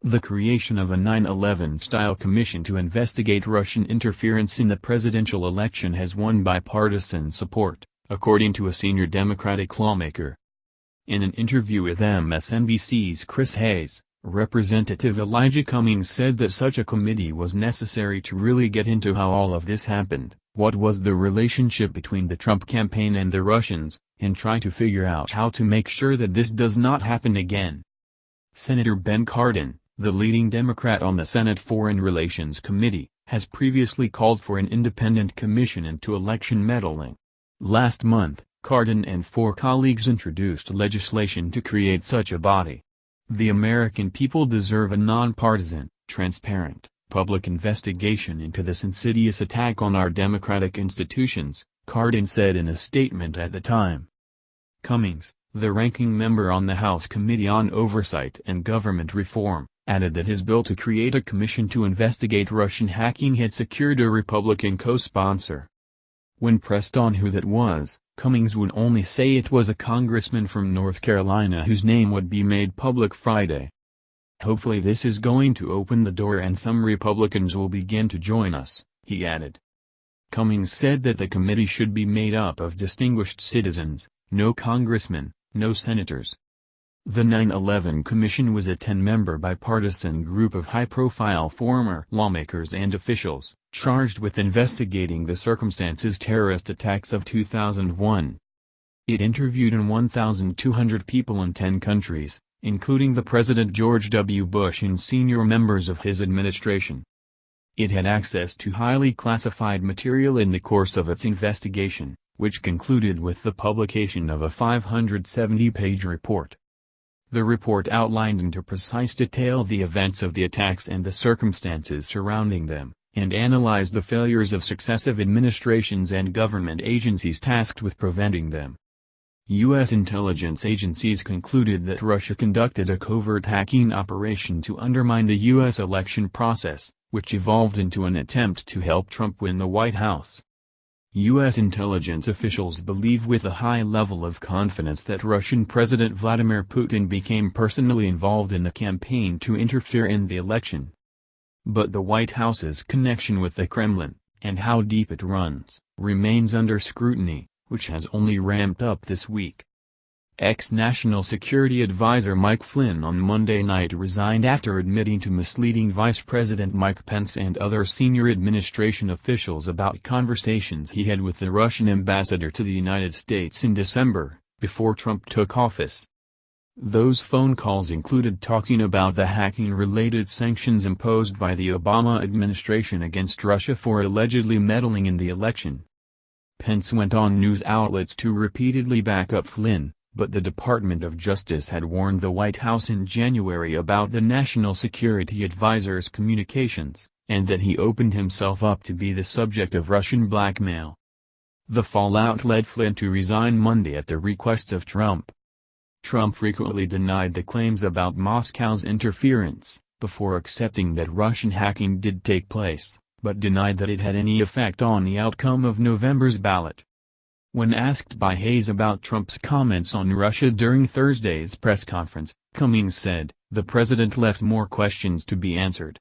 The creation of a 9/11-style commission to investigate Russian interference in the presidential election has won bipartisan support, according to a senior Democratic lawmaker. In an interview with MSNBC's Chris Hayes, Representative Elijah Cummings said that such a committee was necessary to really get into how all of this happened, what was the relationship between the Trump campaign and the Russians, and try to figure out how to make sure that this does not happen again. Senator Ben Cardin, the leading Democrat on the Senate Foreign Relations Committee, has previously called for an independent commission into election meddling. Last month, Cardin and 4 colleagues introduced legislation to create such a body. The American people deserve a nonpartisan, transparent, public investigation into this insidious attack on our democratic institutions, Cardin said in a statement at the time. Cummings, the ranking member on the House Committee on Oversight and Government Reform, added that his bill to create a commission to investigate Russian hacking had secured a Republican co-sponsor. When pressed on who that was, Cummings would only say it was a congressman from North Carolina whose name would be made public Friday. "Hopefully this is going to open the door and some Republicans will begin to join us," he added. Cummings said that the committee should be made up of distinguished citizens, no congressmen, no senators. The 9/11 Commission was a 10-member bipartisan group of high-profile former lawmakers and officials, charged with investigating the circumstances terrorist attacks of 2001. It interviewed 1,200 people in 10 countries, including the President George W. Bush and senior members of his administration. It had access to highly classified material in the course of its investigation, which concluded with the publication of a 570-page report. The report outlined into precise detail the events of the attacks and the circumstances surrounding them, and analyzed the failures of successive administrations and government agencies tasked with preventing them. U.S. intelligence agencies concluded that Russia conducted a covert hacking operation to undermine the U.S. election process, which evolved into an attempt to help Trump win the White House. U.S. intelligence officials believe with a high level of confidence that Russian President Vladimir Putin became personally involved in the campaign to interfere in the election. But the White House's connection with the Kremlin, and how deep it runs, remains under scrutiny, which has only ramped up this week. Ex-National Security Advisor Mike Flynn on Monday night resigned after admitting to misleading Vice President Mike Pence and other senior administration officials about conversations he had with the Russian ambassador to the United States in December, before Trump took office. Those phone calls included talking about the hacking-related sanctions imposed by the Obama administration against Russia for allegedly meddling in the election. Pence went on news outlets to repeatedly back up Flynn, but the Department of Justice had warned the White House in January about the National Security Advisor's communications, and that he opened himself up to be the subject of Russian blackmail. The fallout led Flynn to resign Monday at the request of Trump. Trump frequently denied the claims about Moscow's interference, before accepting that Russian hacking did take place, but denied that it had any effect on the outcome of November's ballot. When asked by Hayes about Trump's comments on Russia during Thursday's press conference, Cummings said, "The president left more questions to be answered.